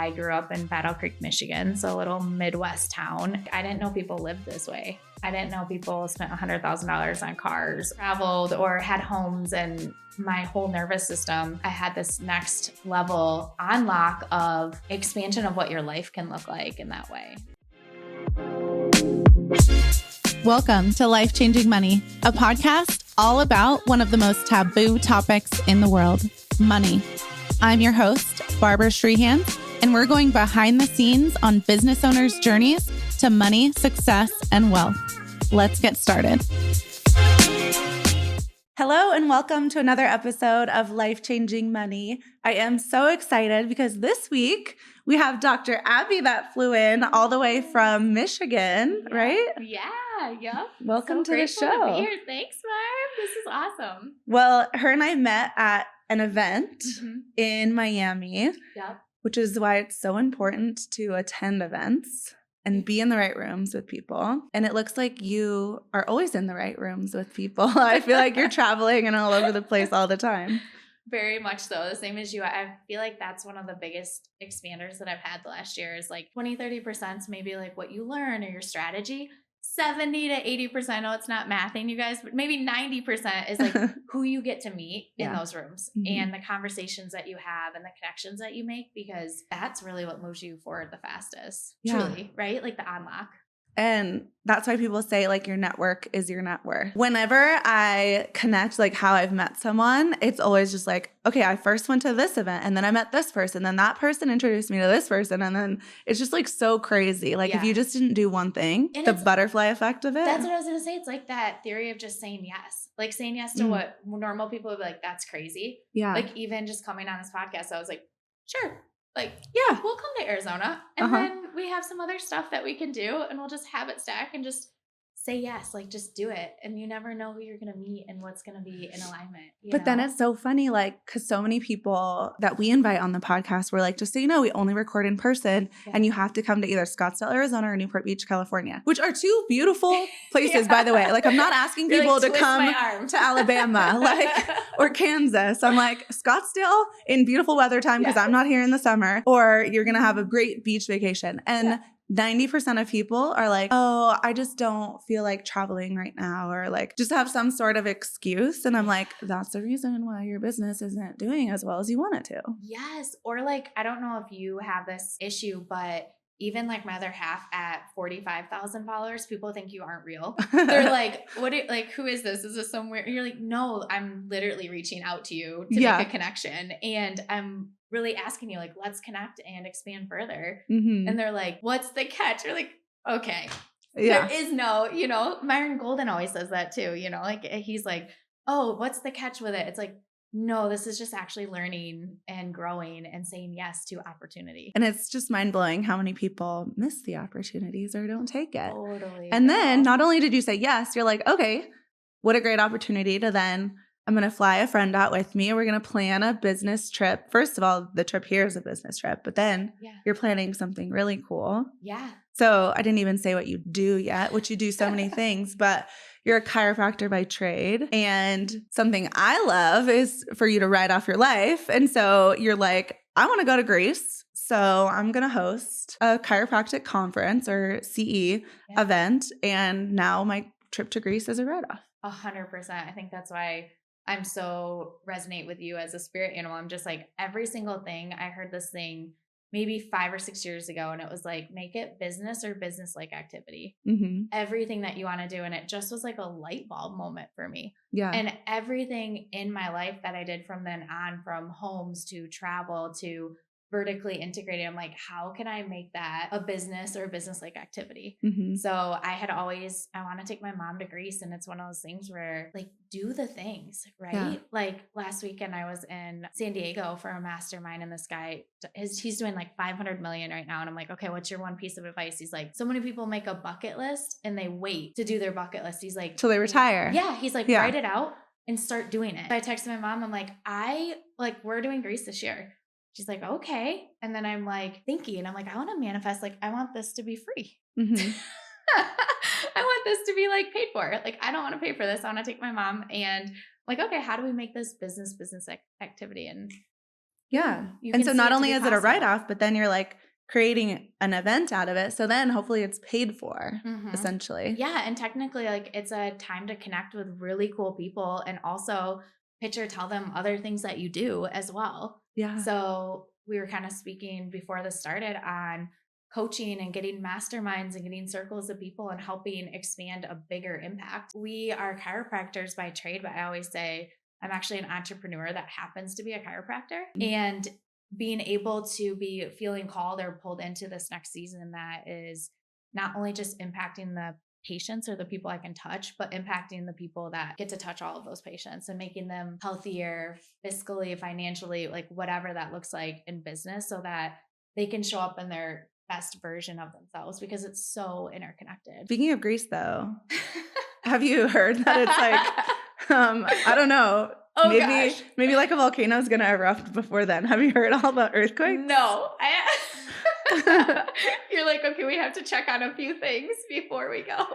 I grew up in Battle Creek, Michigan, so a little Midwest town. I didn't know people lived this way. I didn't know people spent $100,000 on cars, traveled, or had homes, and my whole nervous system, I had this next level unlock of expansion of what your life can look like in that way. Welcome to Life Changing Money, a podcast all about one of the most taboo topics in the world, money. I'm your host, Barbara Strehans, and we're going behind the scenes on business owners' journeys to money, success, and wealth. Let's get started. Hello and welcome to another episode of Life Changing Money. I am so excited because this week we have Dr. Abby that flew in all the way from Michigan, right? Yeah. Welcome so to the show. To be here. Thanks, Barb. This is awesome. Well, her and I met at an event in Miami, which is why it's so important to attend events and be in the right rooms with people. And it looks like you are always in the right rooms with people. I feel like you're traveling and all over the place all the time. Very much so. The same as you. I feel like that's one of the biggest expanders that I've had the last year is like 20-30% is maybe like what you learn or your strategy. 70 to 80%, I know it's not mathing, you guys, but maybe 90% is like who you get to meet in those rooms and the conversations that you have and the connections that you make, because that's really what moves you forward the fastest. Truly, right? Like the unlock. And that's why people say like your network is your net worth. Whenever I connect like how I've met someone, it's always just like, okay, I first went to this event and then I met this person, then that person introduced me to this person. And then it's just like so crazy. Like if you just didn't do one thing, and the butterfly effect of it. That's what I was going to say. It's like that theory of just saying yes. Like saying yes to what normal people would be like, that's crazy. Yeah. Like even just coming on this podcast, I was like, sure. Like, yeah, we'll come to Arizona and then we have some other stuff that we can do and we'll just habit stack and just say yes, like just do it. And you never know who you're going to meet and what's going to be in alignment. But then it's so funny, like, because so many people that we invite on the podcast were like, just so you know, we only record in person and you have to come to either Scottsdale, Arizona or Newport Beach, California, which are two beautiful places, by the way. Like, I'm not asking people like, to come to Alabama, like, or Kansas. I'm like, Scottsdale in beautiful weather time because I'm not here in the summer, or you're going to have a great beach vacation. And 90% of people are like, oh, I just don't feel like traveling right now, or like just have some sort of excuse. And I'm like, that's the reason why your business isn't doing as well as you want it to. Yes. Or like, I don't know if you have this issue, but even like my other half at 45,000 followers, people think you aren't real. They're like, who is this? Is this somewhere? You're like, no, I'm literally reaching out to you to make a connection. And I'm really asking you, like, let's connect and expand further. And they're like, what's the catch? You're like, okay. There is no, Myron Golden always says that too, like he's like, oh, what's the catch with it? It's like, no, this is just actually learning and growing and saying yes to opportunity. And it's just mind blowing how many people miss the opportunities or don't take it. Totally. And then not only did you say yes, you're like, okay, what a great opportunity to then I'm going to fly a friend out with me. We're going to plan a business trip. First of all, the trip here is a business trip, but then you're planning something really cool. Yeah. So I didn't even say what you do yet, which you do so many things, but you're a chiropractor by trade. And something I love is for you to write off your life. And so you're like, I want to go to Greece. So I'm going to host a chiropractic conference or CE event. And now my trip to Greece is a write-off. 100%. I think that's why I'm so resonate with you as a spirit animal. I'm just like every single thing. I heard this thing maybe 5 or 6 years ago, and it was like, make it business or business-like activity. Everything that you want to do. And it just was like a light bulb moment for me. Yeah. And everything in my life that I did from then on, from homes to travel to vertically integrated, I'm like, how can I make that a business or a business-like activity? So I want to take my mom to Greece. And it's one of those things where like, do the things, right? Yeah. Like last weekend I was in San Diego for a mastermind, and this guy, he's doing like 500 million right now. And I'm like, okay, what's your one piece of advice? He's like, so many people make a bucket list and they wait to do their bucket list. He's like, till they retire. Yeah. He's like, write it out and start doing it. So I texted my mom. I'm like, we're doing Greece this year. She's like, okay. And then I'm like thinking, I'm like, I want to manifest, like, I want this to be free. I want this to be like paid for. Like, I don't want to pay for this. I want to take my mom and like, okay, how do we make this business activity? And Yeah. You And can so see not it to only be is it a possible. write-off, but then you're like creating an event out of it. So then hopefully it's paid for, Mhm. essentially. Yeah, and technically, like, it's a time to connect with really cool people and also pitch or tell them other things that you do as well. Yeah. So we were kind of speaking before this started on coaching and getting masterminds and getting circles of people and helping expand a bigger impact. We are chiropractors by trade, but I always say I'm actually an entrepreneur that happens to be a chiropractor. And being able to be feeling called or pulled into this next season that is not only just impacting the patients or the people I can touch, but impacting the people that get to touch all of those patients and making them healthier fiscally, financially, like whatever that looks like in business so that they can show up in their best version of themselves because it's so interconnected. Speaking of Greece, though, have you heard that it's like, I don't know, Oh, maybe gosh. maybe like a volcano is going to erupt before then. Have you heard all about earthquakes? No. You're like, okay, we have to check on a few things before we go.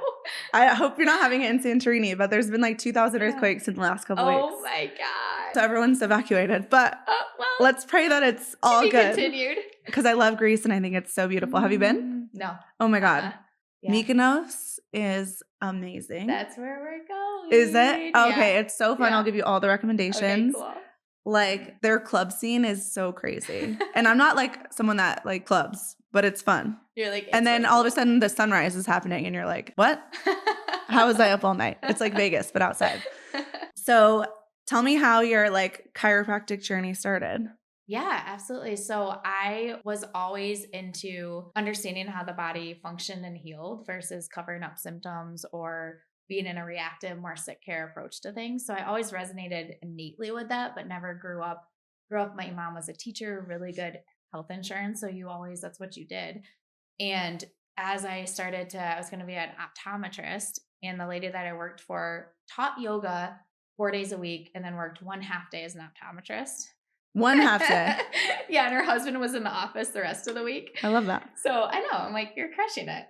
I hope you're not having it in Santorini, but there's been like 2,000 Yeah. earthquakes in the last couple Oh weeks. my God. So everyone's evacuated. But Well, let's pray that it's all to be good. continued. Because I love Greece and I think it's so beautiful. Have you been? No. Oh my God. Yeah. Mykonos is amazing. That's where we're going. Is it? Okay, Yeah. it's so fun. Yeah. I'll give you all the Okay, recommendations. cool. Like their club scene is so crazy. And I'm not like someone that like clubs, but it's fun. You're like, And then all of a sudden the sunrise is happening and you're like, what? How was I up all night? It's like Vegas, but outside. So tell me how your like chiropractic journey started. Yeah, absolutely. So I was always into understanding how the body functioned and healed versus covering up symptoms or being in a reactive, more sick care approach to things. So I always resonated innately with that, but never grew up. My mom was a teacher, really good health insurance. So that's what you did. And as I was going to be an optometrist, and the lady that I worked for taught yoga 4 days a week and then worked 1/2 day as an optometrist. 1/2 day. Yeah, and her husband was in the office the rest of the week. I love that. So I know, I'm like, you're crushing it.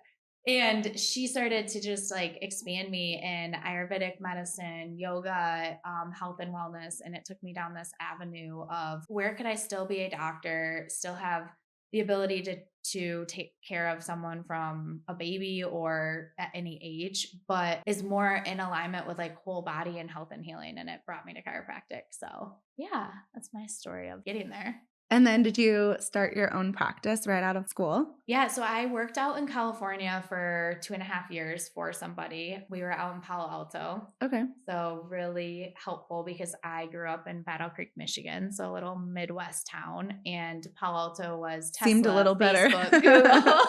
And she started to just like expand me in Ayurvedic medicine, yoga, health and wellness. And it took me down this avenue of where could I still be a doctor, still have the ability to take care of someone from a baby or at any age, but is more in alignment with like whole body and health and healing. And it brought me to chiropractic. So yeah, that's my story of getting there. And then did you start your own practice right out of school? Yeah, so I worked out in California for 2.5 years for somebody. We were out in Palo Alto. Okay. So really helpful because I grew up in Battle Creek, Michigan, so a little Midwest town, and Palo Alto was Tesla, seemed a little better. Facebook, Google.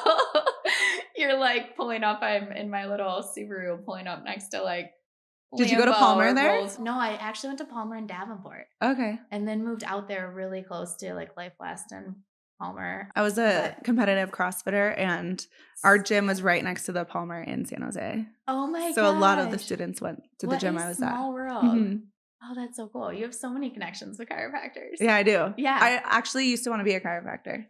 You're like pulling up. I'm in my little Subaru pulling up next to like Did you go to Lambo Palmer or there? Rolls. No, I actually went to Palmer and Davenport. Okay. And then moved out there really close to like Life West and Palmer. I was a competitive CrossFitter and our gym was right next to the Palmer in San Jose. Oh my god. So a lot of the students went to the gym I was at. Small world. Mhm. Oh, that's so cool. You have so many connections with chiropractors. Yeah, I do. Yeah. I actually used to want to be a chiropractor.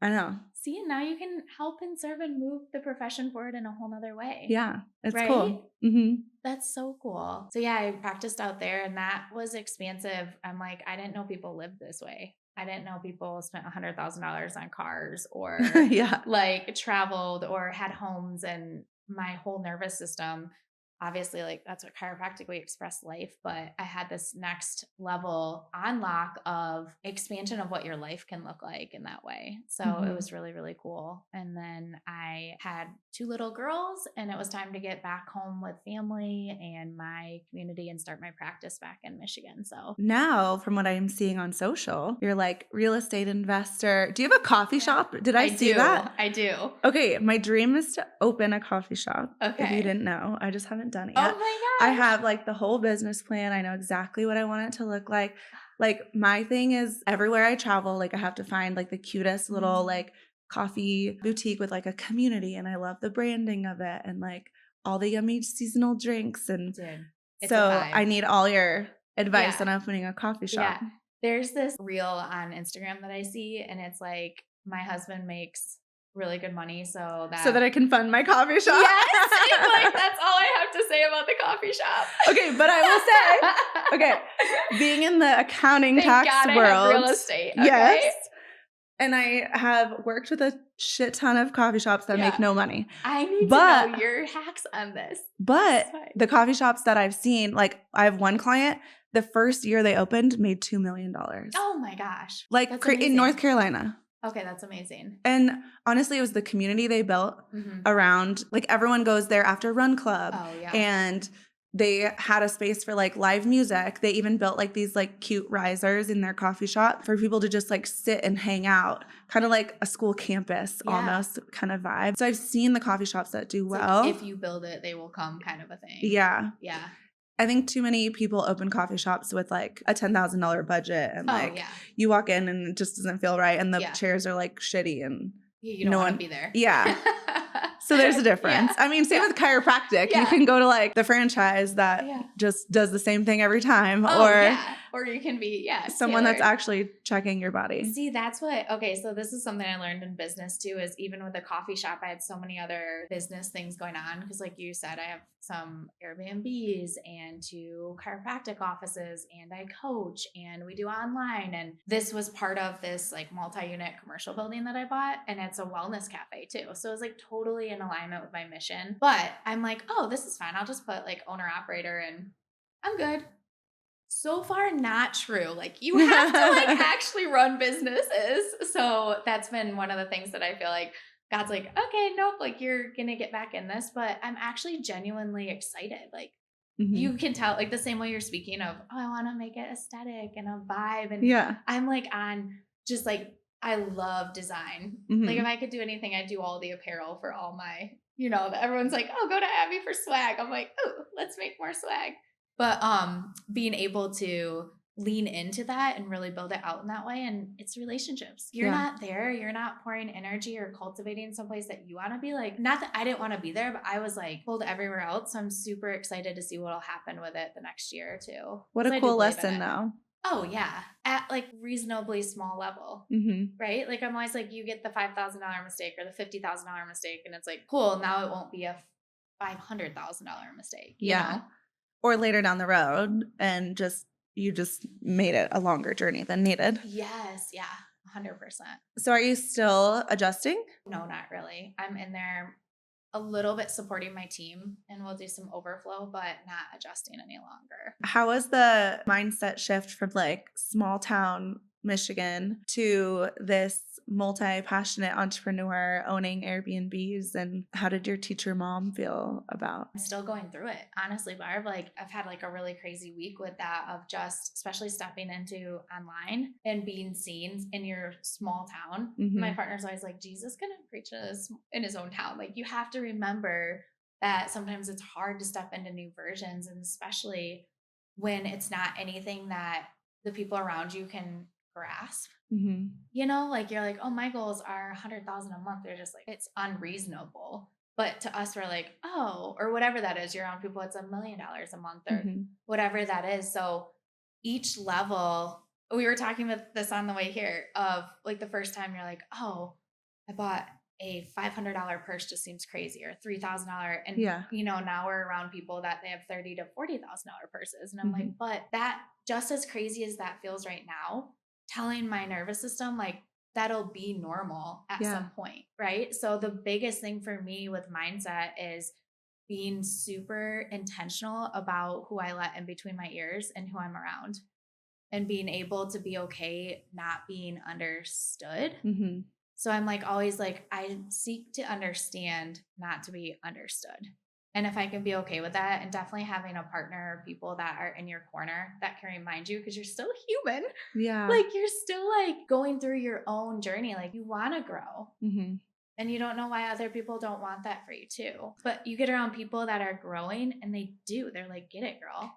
I know. See, and now you can help and serve and move the profession forward in a whole nother way. Yeah, it's Right? cool. Mm-hmm. That's so cool. So yeah, I practiced out there and that was expansive. I'm like, I didn't know people lived this way. I didn't know people spent $100,000 on cars or Yeah. like traveled or had homes, and my whole nervous system. Obviously, like that's what chiropractic, we express life, but I had this next level unlock of expansion of what your life can look like in that way. So it was really, really cool. And then I had 2 little girls and it was time to get back home with family and my community and start my practice back in Michigan. So Now, from what I'm seeing on social, you're like real estate investor. Do you have a coffee shop? Did I see that? I do. Okay, my dream is to open a coffee shop. If Okay. you didn't know, I just haven't done it yet. Oh my gosh. I have like the whole business plan. I know exactly what I want it to look like. Like my thing is everywhere I travel, like I have to find like the cutest little like coffee boutique with like a community, and I love the branding of it and like all the yummy seasonal drinks. And Dude, it's so a vibe. I need all your advice Yeah. on opening a coffee shop. Yeah. There's this reel on Instagram that I see, and it's like my husband makes really good money so So that I can fund my coffee shop. Yes, like that's all I have to say about the coffee shop. Okay, but I will say, okay, being in the accounting Thank tax God world, I have real estate. Okay? yes, and I have worked with a shit ton of coffee shops that make no money. I need to know your hacks on this. But the coffee shops that I've seen, like I have one client, the first year they opened made $2 million. Oh my gosh. Like in North Carolina. Okay, that's amazing. And honestly, it was the community they built around, like everyone goes there after run club. Oh, yeah. And they had a space for like live music. They even built like these like cute risers in their coffee shop for people to just like sit and hang out, kind of like a school campus almost kind of vibe. So I've seen the coffee shops that do well. Like if you build it, they will come kind of a thing. Yeah. Yeah. I think too many people open coffee shops with like a $10,000 budget and you walk in and it just doesn't feel right and the chairs are like shitty and you don't want to be there. Yeah. So there's a difference. I mean, same with chiropractic. You can go to like the franchise that just does the same thing every time or you can be someone that's actually checking your body. See, that's what so this is something I learned in business too, is even with the coffee shop, I had so many other business things going on because like you said, I have some Airbnbs and 2 chiropractic offices and I coach and we do online, and this was part of this like multi-unit commercial building that I bought, and it's a wellness cafe too. So it was like totally in alignment with my mission. But I'm like, oh, this is fine. I'll just put like owner operator and I'm good. So far, not true. Like you have to like actually run businesses. So that's been one of the things that I feel like God's like, okay, nope, like you're going to get back in this, but I'm actually genuinely excited. Like you can tell, like the same way you're speaking of, oh, I want to make it aesthetic and a vibe. And I'm like on just like, I love design. Like if I could do anything, I'd do all the apparel for all my, everyone's like, oh, go to Abby for swag. I'm like, oh, let's make more swag. But being able to lean into that and really build it out in that way. And it's relationships. You're not there. You're not pouring energy or cultivating someplace that you want to be. Like, not that I didn't want to be there, but I was like pulled everywhere else. So I'm super excited to see what'll happen with it the next year or two. What a cool lesson though. Oh yeah. At like reasonably small level, right? Like I'm always like, you get the $5,000 mistake or the $50,000 mistake. And it's like, cool. Now it won't be a $500,000 mistake. You know? Or later down the road and you just made it a longer journey than needed. Yes. Yeah. 100%. So are you still adjusting? No, not really. I'm in there a little bit supporting my team and we'll do some overflow, but not adjusting any longer. How was the mindset shift from like small town Michigan to this multi-passionate entrepreneur owning Airbnbs, and how did your teacher mom feel about? I'm still going through it. Honestly, Barb, like I've had like a really crazy week with that of just especially stepping into online and being seen in your small town. My partner's always like, Jesus gonna preach in his own town. Like you have to remember that sometimes it's hard to step into new versions, and especially when it's not anything that the people around you can grasp. Like you're like, oh, my goals are 100,000 a month. They're just like, it's unreasonable. But to us, we're like, oh, or whatever that is. You're around people, it's $1 million a month or whatever that is. So each level, we were talking about this on the way here of like the first time you're like, oh, I bought a $500 purse just seems crazy, or $3,000. And, now we're around people that they have $30,000 to $40,000 purses. And I'm like, but that just as crazy as that feels right now, telling my nervous system, like that'll be normal at some point. Right. So the biggest thing for me with mindset is being super intentional about who I let in between my ears and who I'm around, and being able to be okay not being understood. So I'm like always like, I seek to understand, not to be understood. And if I can be okay with that, and definitely having a partner or people that are in your corner that can remind you, because you're still human. Yeah. Like you're still like going through your own journey. Like you want to grow. And you don't know why other people don't want that for you too. But you get around people that are growing and they do. They're like, get it, girl.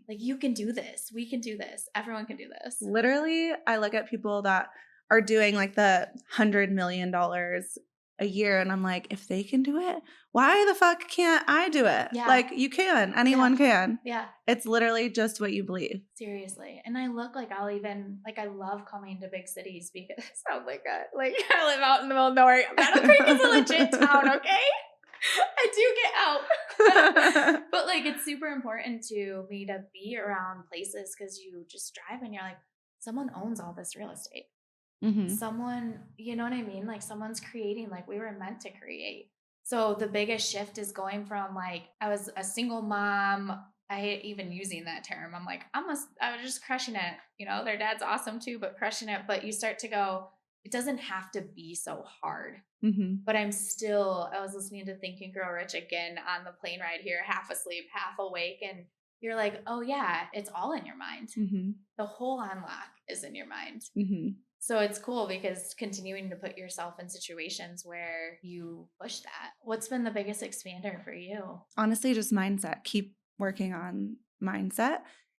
Like you can do this. We can do this. Everyone can do this. Literally, I look at people that are doing like the $100 million a year and I'm like, if they can do it, why the fuck can't I do it? Yeah. Like you can, anyone can. Yeah. It's literally just what you believe. Seriously. And I look like I'll even, like, I love coming to big cities because it sounds like I live out in the middle of nowhere. Battle Creek is a legit town, okay? I do get out. But like, it's super important to me to be around places because you just drive and you're like, someone owns all this real estate. Someone, you know what I mean? Like someone's creating, like we were meant to create. So the biggest shift is going from like, I was a single mom. I hate even using that term. I'm like, I was just crushing it. You know, their dad's awesome too, but crushing it. But you start to go, it doesn't have to be so hard. But I was listening to Think and Grow Rich again on the plane ride here, half asleep, half awake. And you're like, oh yeah, it's all in your mind. The whole unlock is in your mind. So it's cool because continuing to put yourself in situations where you push that. What's been the biggest expander for you? Honestly, just mindset. Keep working on mindset.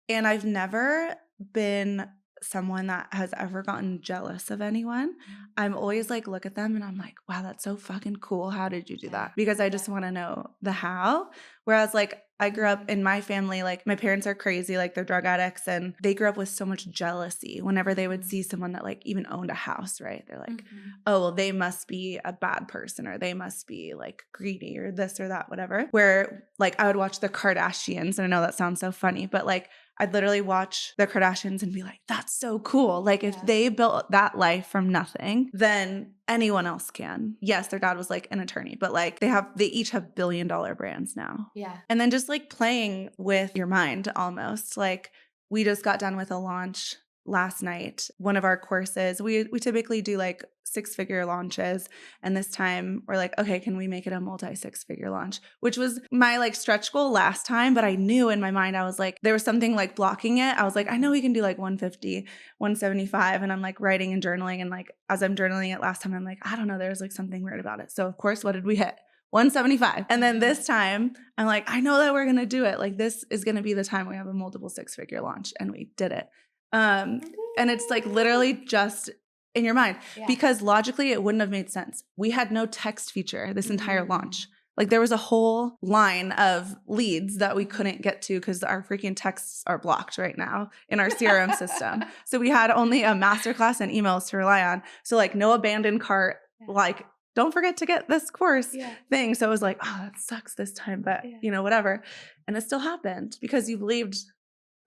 And I've never been someone that has ever gotten jealous of anyone. I'm always like, look at them and I'm like, wow, that's so fucking cool. How did you do that? Because I just want to know the how. Whereas like I grew up in my family, like my parents are crazy, like they're drug addicts and they grew up with so much jealousy whenever they would see someone that like even owned a house, right? They're like, oh, well, they must be a bad person or they must be like greedy or this or that, whatever. Where like I would watch the Kardashians and I know that sounds so funny, but like I'd literally watch the Kardashians and be like, that's so cool. Like if they built that life from nothing, then anyone else can. Yes, their dad was like an attorney, but like they each have billion-dollar brands now. Yeah. And then just like playing with your mind almost. Like we just got done with a launch last night. One of our courses, we typically do like 6-figure launches. And this time we're like, okay, can we make it a multi-6-figure launch? Which was my like stretch goal last time. But I knew in my mind, I was like, there was something like blocking it. I was like, I know we can do like 150, 175. And I'm like writing and journaling. And like, as I'm journaling it last time, I'm like, I don't know, there's like something weird about it. So of course, what did we hit? 175. And then this time I'm like, I know that we're going to do it. Like this is going to be the time we have a multiple 6-figure launch. And we did it. And it's like literally just in your mind because logically it wouldn't have made sense. We had no text feature this entire launch. Like there was a whole line of leads that we couldn't get to because our freaking texts are blocked right now in our CRM system. So we had only a masterclass and emails to rely on. So like no abandoned cart, like don't forget to get this course thing. So it was like, oh, that sucks this time, but you know, whatever. And it still happened because you believed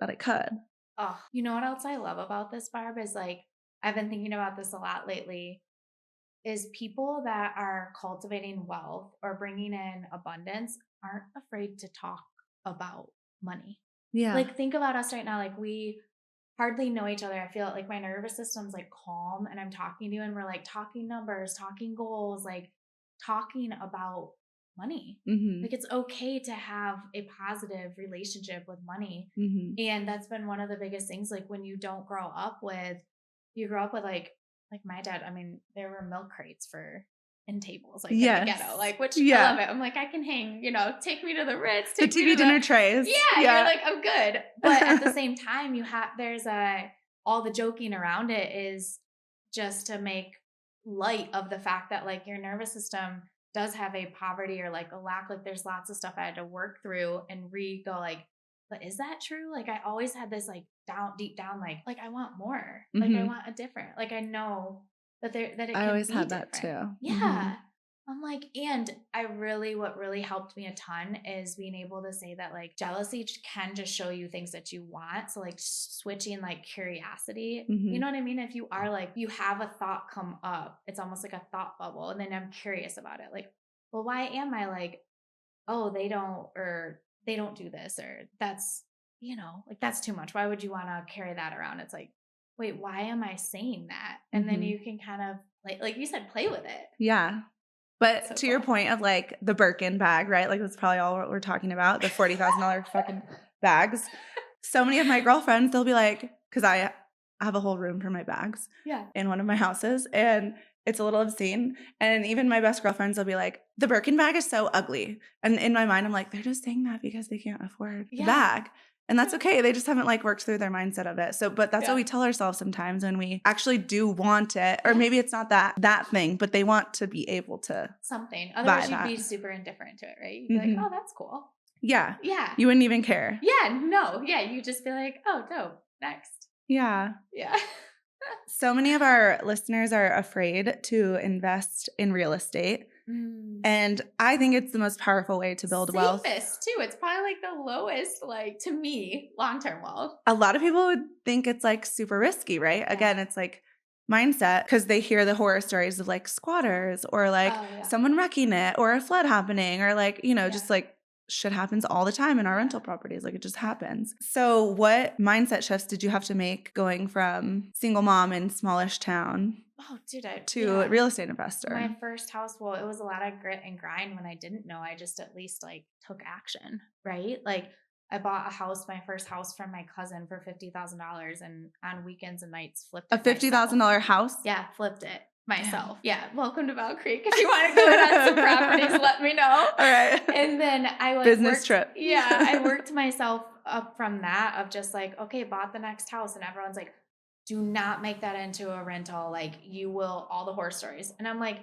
that it could. Oh, you know what else I love about this, Barb, is like, I've been thinking about this a lot lately, is people that are cultivating wealth or bringing in abundance aren't afraid to talk about money. Yeah. Like think about us right now. Like we hardly know each other. I feel like my nervous system's like calm and I'm talking to you and we're like talking numbers, talking goals, like talking about money. Like it's okay to have a positive relationship with money. And that's been one of the biggest things. Like when you grow up with like my dad, I mean, there were milk crates in tables, like in the ghetto, like, which I love it. I'm like, I can hang, you know, take me to the Ritz, the TV dinner trays. Yeah. You're like, I'm good. But at the same time, there's all the joking around it is just to make light of the fact that like your nervous system does have a poverty or like a lack, like there's lots of stuff I had to work through and go like, but is that true? Like I always had this like deep down, like I want more, like I want a different, like I know that it can I always be had different. That too. Yeah. I'm like, and what really helped me a ton is being able to say that like jealousy can just show you things that you want. So like switching like curiosity, you know what I mean? If you are like, you have a thought come up, it's almost like a thought bubble. And then I'm curious about it. Like, well, why am I like, oh, they don't do this, or that's, you know, like that's too much. Why would you want to carry that around? It's like, wait, why am I saying that? And then you can kind of like you said, play with it. Yeah. But to your point of like the Birkin bag, right? Like that's probably all what we're talking about, the $40,000 fucking bags. So many of my girlfriends, they'll be like, because I have a whole room for my bags in one of my houses and it's a little obscene. And even my best girlfriends will be like, the Birkin bag is so ugly. And in my mind, I'm like, they're just saying that because they can't afford the bag. And that's okay. They just haven't like worked through their mindset of it. So, but that's what we tell ourselves sometimes when we actually do want it, or maybe it's not that thing, but they want to be able to something. Otherwise, you'd that. be super indifferent to it, right? You'd be like, oh, that's cool. Yeah. Yeah. You wouldn't even care. Yeah. No. Yeah. You just be like, oh, dope. Next. Yeah. Yeah. So many of our listeners are afraid to invest in real estate. And I think it's the most powerful way to build wealth. Safest too. It's probably like the lowest, like to me, long-term wealth. A lot of people would think it's like super risky, right? Yeah. Again, it's like mindset because they hear the horror stories of like squatters or like someone wrecking it or a flood happening or like, just like shit happens all the time in our rental properties. Like it just happens. So what mindset shifts did you have to make going from single mom in smallish town to real estate investor? My first house, well, it was a lot of grit and grind when I didn't know. I just at least like took action, right? Like I bought a house, my first house from my cousin for $50,000 and on weekends and nights flipped it. A $50,000 house? Yeah, flipped it myself. Yeah. Welcome to Bell Creek. If you want to go in on some properties, let me know. All right. And then I business trip. Yeah. I worked myself up from that of just like, okay, bought the next house. And everyone's like, do not make that into a rental. Like you will, all the horror stories. And I'm like,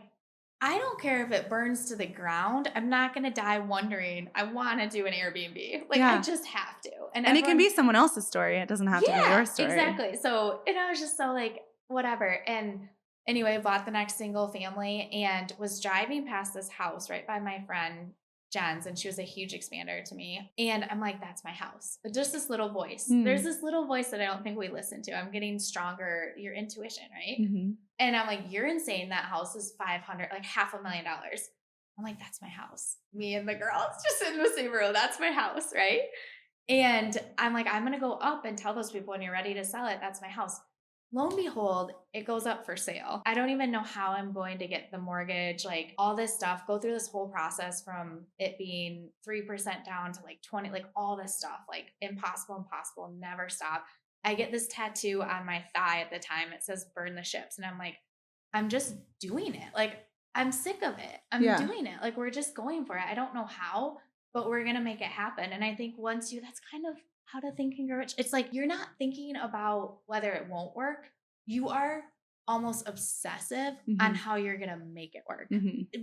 I don't care if it burns to the ground. I'm not going to die wondering. I want to do an Airbnb. Like I just have to. And it can be someone else's story. It doesn't have to be your story. Exactly. So, I was just so like, whatever. And anyway, bought the next single family and was driving past this house right by my friend Jen's, and she was a huge expander to me. And I'm like, that's my house. But just this little voice. There's this little voice that I don't think we listen to. I'm getting stronger, your intuition, right? And I'm like, you're insane. That house is $500,000, like $500,000. I'm like, that's my house. Me and the girls just in the same room. That's my house, right? And I'm like, I'm going to go up and tell those people when you're ready to sell it, that's my house. Lo and behold, it goes up for sale. I don't even know how I'm going to get the mortgage, like all this stuff, go through this whole process from it being 3% down to like 20, like all this stuff, like impossible, never stop. I get this tattoo on my thigh at the time. It says burn the ships. And I'm like, I'm just doing it. Like I'm sick of it. I'm doing it. Like we're just going for it. I don't know how, but we're going to make it happen. And I think that's kind of how to think and grow rich. It's like, you're not thinking about whether it won't work. You are almost obsessive on how you're going to make it work.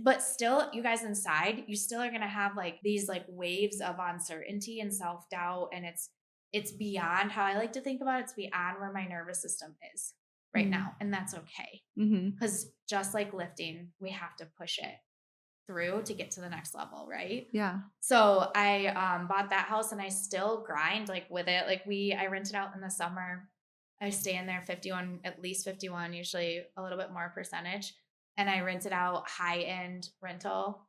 But still, you guys inside, you still are going to have like these like waves of uncertainty and self-doubt. And it's beyond how I like to think about it. It's beyond where my nervous system is right now. And that's okay. Because just like lifting, we have to push it through to get to the next level, right? Yeah. So I bought that house and I still grind like with it. Like I rent it out in the summer. I stay in there 51, at least 51, usually a little bit more percentage. And I rent it out high-end rental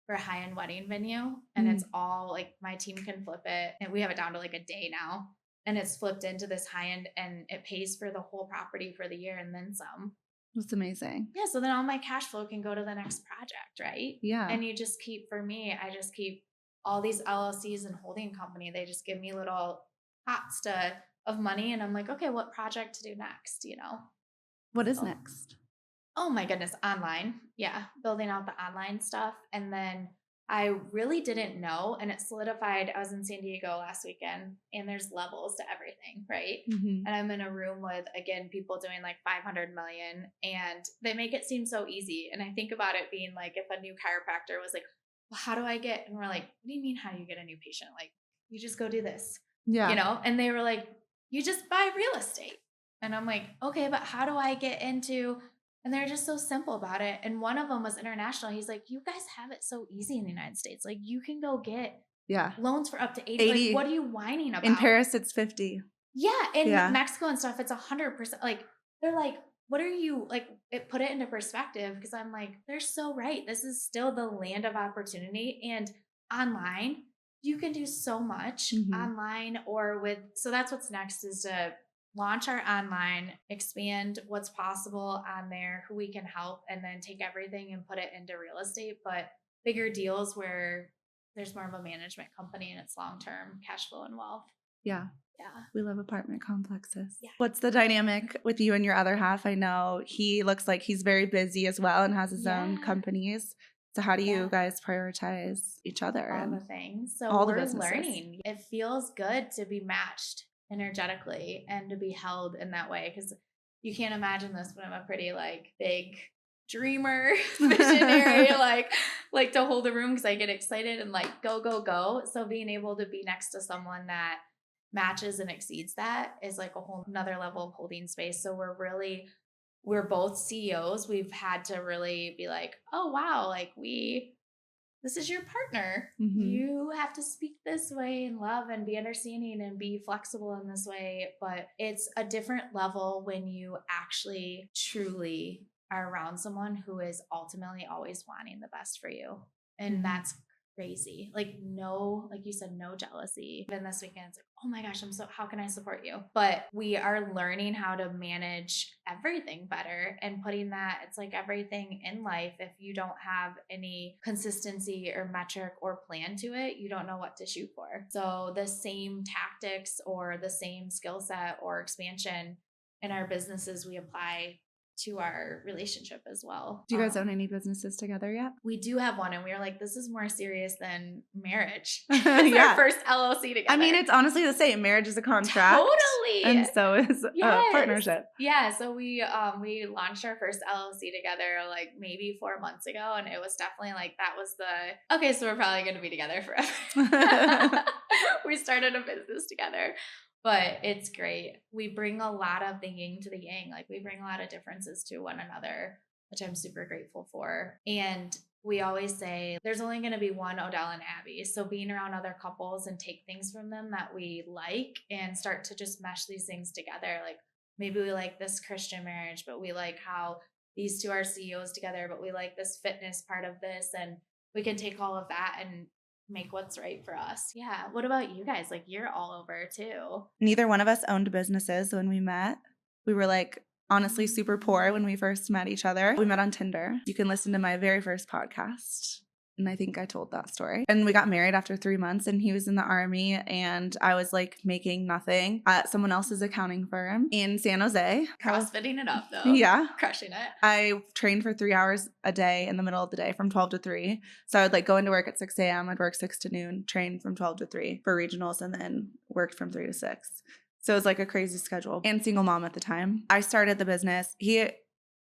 for a high-end wedding venue. And it's all like my team can flip it. And we have it down to like a day now. And it's flipped into this high-end and it pays for the whole property for the year and then some. That's amazing. Yeah. So then all my cash flow can go to the next project, right? Yeah. And you just keep, for me, I just keep all these LLCs and holding company. They just give me little pots of money. And I'm like, okay, what project to do next? What is next? Oh my goodness. Online. Yeah. Building out the online stuff. And then I really didn't know. And it solidified. I was in San Diego last weekend and there's levels to everything, right? And I'm in a room with, again, people doing like 500 million and they make it seem so easy. And I think about it being like, if a new chiropractor was like, well, how do I get? And we're like, what do you mean? How do you get a new patient? Like, you just go do this, and they were like, you just buy real estate. And I'm like, okay, but how do I get into, and they're just so simple about it. And one of them was international. He's like, you guys have it so easy in the United States. Like you can go get loans for up to 80. Like, what are you whining about? In Paris, it's 50. Yeah. In Mexico and stuff, it's 100%. Like they're like, what are you like, it put it into perspective. Cause I'm like, they're so right. This is still the land of opportunity, and online, you can do so much online so that's what's next, is to launch our online, expand what's possible on there, who we can help, and then take everything and put it into real estate, but bigger deals where there's more of a management company and it's long-term cash flow and wealth. Yeah. Yeah. We love apartment complexes. Yeah. What's the dynamic with you and your other half? I know he looks like he's very busy as well and has his own companies. So how do you Yeah. guys prioritize each other All and the things. So all the we're businesses? learning. It feels good to be matched energetically and to be held in that way, because you can't imagine this, but I'm a pretty like big dreamer, visionary, like to hold a room because I get excited and like go, go, go. So being able to be next to someone that matches and exceeds that is like a whole another level of holding space. So we're both CEOs. We've had to really be like, oh wow, like this is your partner. Mhm. You have to speak this way and love and be understanding and be flexible in this way. But it's a different level when you actually truly are around someone who is ultimately always wanting the best for you. And Mhm. that's crazy. Like like you said, no jealousy. Even this weekend, it's like, oh my gosh, how can I support you? But we are learning how to manage everything better and putting that, it's like everything in life. If you don't have any consistency or metric or plan to it, you don't know what to shoot for. So the same tactics or the same skill set or expansion in our businesses, we apply to our relationship as well. Do you guys own any businesses together yet? We do have one, and we were like, this is more serious than marriage. Yeah. It's our first LLC together. I mean, it's honestly the same. Marriage is a contract. Totally. And so is a Yes. partnership. Yeah. So we launched our first LLC together like maybe 4 months ago. And it was definitely like, that was okay, so we're probably going to be together forever. We started a business together. But it's great. We bring a lot of the yin to the yang. Like we bring a lot of differences to one another, which I'm super grateful for. And we always say there's only going to be one Odell and Abby. So being around other couples and take things from them that we like and start to just mesh these things together. Like maybe we like this Christian marriage, but we like how these two are CEOs together, but we like this fitness part of this. And we can take all of that and make what's right for us. Yeah. What about you guys? Like you're all over too. Neither one of us owned businesses when we met. We were like honestly super poor when we first met each other. We met on Tinder. You can listen to my very first podcast. And I think I told that story. And we got married after 3 months, and he was in the army, and I was like making nothing at someone else's accounting firm in San Jose. Crossfitting it up though. Yeah. Crushing it. I trained for 3 hours a day in the middle of the day from 12 to 3. So I would like go into work at 6 a.m. I'd work 6 to noon, train from 12 to 3 for regionals, and then worked from 3 to 6. So it was like a crazy schedule, and single mom at the time. I started the business.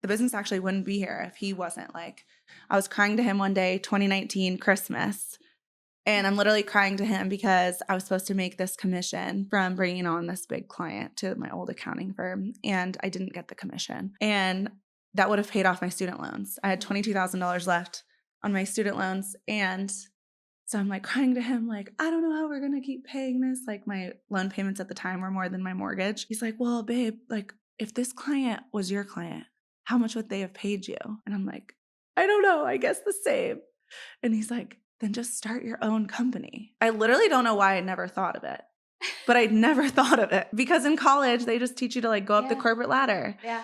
The business actually wouldn't be here if he wasn't like, I was crying to him one day, 2019 Christmas. And I'm literally crying to him because I was supposed to make this commission from bringing on this big client to my old accounting firm. And I didn't get the commission. And that would have paid off my student loans. I had $22,000 left on my student loans. And so I'm like crying to him, like, I don't know how we're going to keep paying this. Like my loan payments at the time were more than my mortgage. He's like, well, babe, like if this client was your client, how much would they have paid you? And I'm like, I don't know. I guess the same. And he's like, then just start your own company. I literally don't know why I never thought of it, but I'd never thought of it because in college, they just teach you to like go up the corporate ladder. Yeah.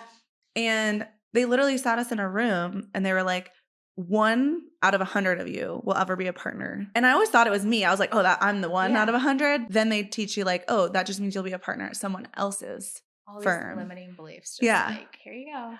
And they literally sat us in a room and they were like, 1 out of 100 of you will ever be a partner. And I always thought it was me. I was like, oh, I'm the 1 out of 100. Then they teach you like, oh, that just means you'll be a partner at someone else's all these firm. Limiting beliefs. Just like, here you go.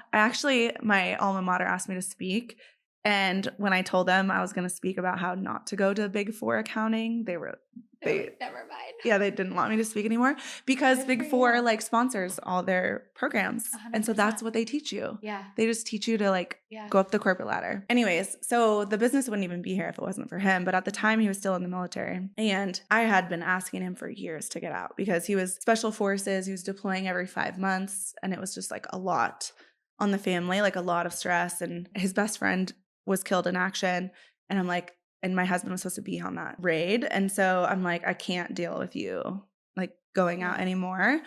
My alma mater asked me to speak. And when I told them I was going to speak about how not to go to Big Four accounting, they like, never mind. Yeah, they didn't want me to speak anymore because Big Four like sponsors all their programs. 100%. And so that's what they teach you. Yeah. They just teach you to like go up the corporate ladder. Anyways, so the business wouldn't even be here if it wasn't for him. But at the time he was still in the military. And I had been asking him for years to get out because he was special forces. He was deploying every 5 months. And it was just like a lot on the family, like a lot of stress. And his best friend was killed in action. And I'm like, and my husband was supposed to be on that raid. And so I'm like, I can't deal with you like going out anymore.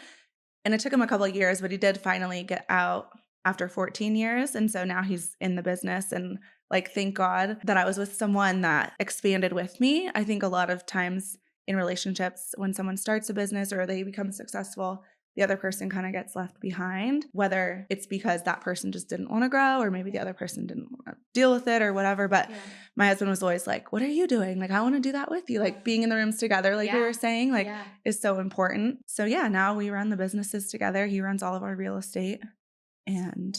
And it took him a couple of years, but he did finally get out after 14 years. And so now he's in the business, and like, thank God that I was with someone that expanded with me. I think a lot of times in relationships, when someone starts a business or they become successful, the other person kind of gets left behind, whether it's because that person just didn't want to grow or maybe the other person didn't want to deal with it or whatever. But my husband was always like, what are you doing? Like, I want to do that with you. Like being in the rooms together, like we were saying, like is so important. So yeah, now we run the businesses together. He runs all of our real estate, and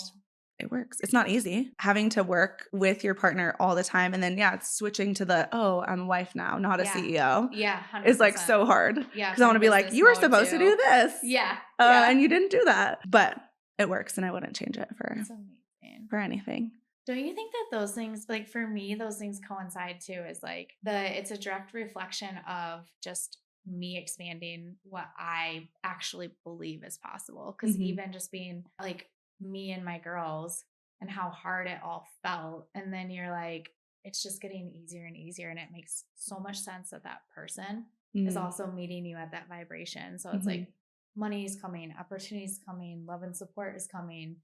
it works. It's not easy having to work with your partner all the time. And then, it's switching to I'm a wife now, not a CEO. Yeah. 100%. It's like so hard. Yeah. Because I want to be like, you were supposed to do this. Yeah. And you didn't do that. But it works and I wouldn't change it for anything. Don't you think that those things, like for me, those things coincide too, is like it's a direct reflection of just me expanding what I actually believe is possible. Because even just being like me and my girls and how hard it all felt. And then you're like, it's just getting easier and easier. And it makes so much sense that that person is also meeting you at that vibration. So it's like money is coming, opportunities coming, love and support is coming.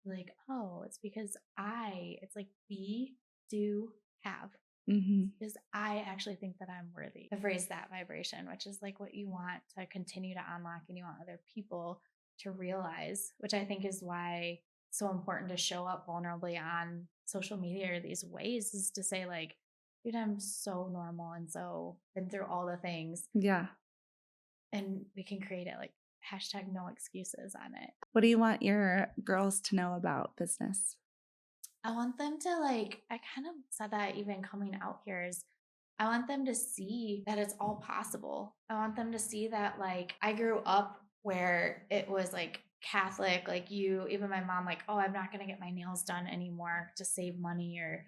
Like, oh, it's because it's like be, do, have. Because I actually think that I'm worthy. I've raised that vibration, which is like what you want to continue to unlock and you want other people to realize, which I think is why it's so important to show up vulnerably on social media or these ways, is to say like, dude, I'm so normal and so been through all the things. Yeah. And we can create it like #no excuses on it. What do you want your girls to know about business? I want them to like, I kind of said that even coming out here, is I want them to see that it's all possible. I want them to see that like I grew up where it was like Catholic, like even my mom, like, oh, I'm not going to get my nails done anymore to save money, or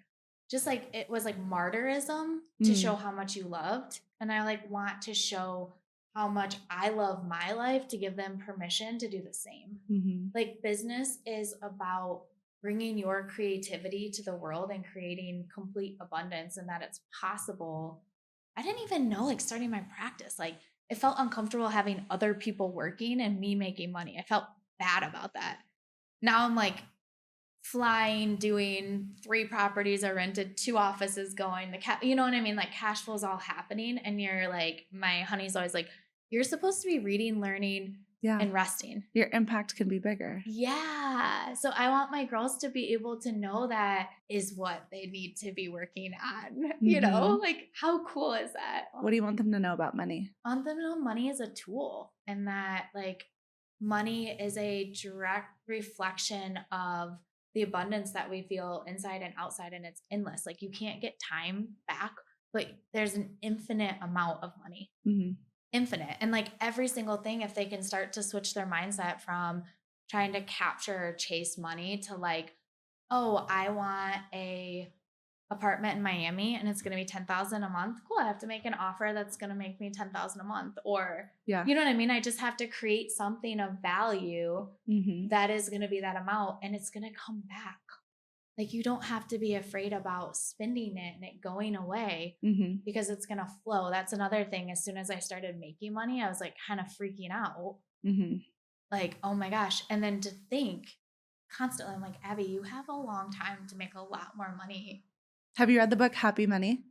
just like it was like martyrism to show how much you loved. And I like want to show how much I love my life to give them permission to do the same. Like business is about bringing your creativity to the world and creating complete abundance, and that it's possible. I didn't even know, like starting my practice, like it felt uncomfortable having other people working and me making money. I felt bad about that. Now I'm like flying, doing 3 properties are rented, 2 offices going, you know what I mean? Like cash flow is all happening. And you're like, my honey's always like, you're supposed to be reading, learning, and resting. Your impact can be bigger. Yeah. So I want my girls to be able to know that is what they need to be working on. You know, like how cool is that? What do you want them to know about money? I want them to know money is a tool, and that like money is a direct reflection of the abundance that we feel inside and outside, and it's endless. Like you can't get time back, but there's an infinite amount of money. Infinite. And like every single thing, if they can start to switch their mindset from trying to capture or chase money to like, oh, I want a apartment in Miami and it's going to be $10,000 a month. Cool. I have to make an offer that's going to make me $10,000 a month, or, you know what I mean? I just have to create something of value that is going to be that amount, and it's going to come back. Like you don't have to be afraid about spending it and it going away because it's going to flow. That's another thing. As soon as I started making money, I was like kind of freaking out. Like, oh my gosh. And then to think constantly, I'm like, Abby, you have a long time to make a lot more money. Have you read the book Happy Money?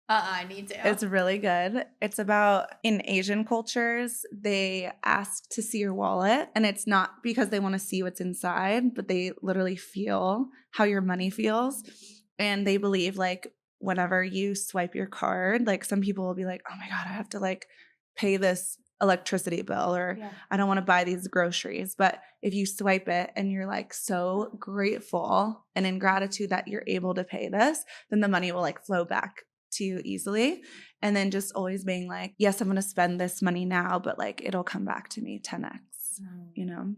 I need to. It's really good. It's about, in Asian cultures, they ask to see your wallet, and it's not because they want to see what's inside, but they literally feel how your money feels. And they believe like whenever you swipe your card, like some people will be like, oh my God, I have to like pay this electricity bill, or I don't want to buy these groceries. But if you swipe it and you're like so grateful and in gratitude that you're able to pay this, then the money will like flow back to you easily. And then just always being like, yes, I'm going to spend this money now, but like it'll come back to me 10x, you know?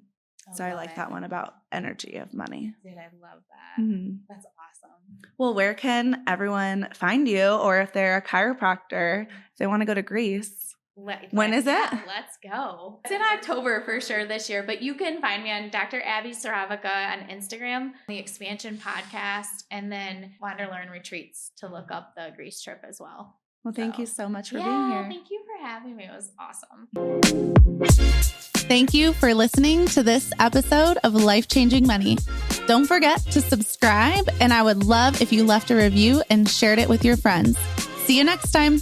So I like that one about energy of money. Dude, I love that. That's awesome. Well, where can everyone find you? Or if they're a chiropractor, if they want to go to Greece, when is it? Let's go. It's in October for sure this year, but you can find me on Dr. Abby Sirovica on Instagram, the Expansion Podcast, and then Wander Learn Retreats to look up the Greece trip as well. Well, thank you so much for being here. Thank you for having me. It was awesome. Thank you for listening to this episode of Life Changing Money. Don't forget to subscribe, and I would love if you left a review and shared it with your friends. See you next time.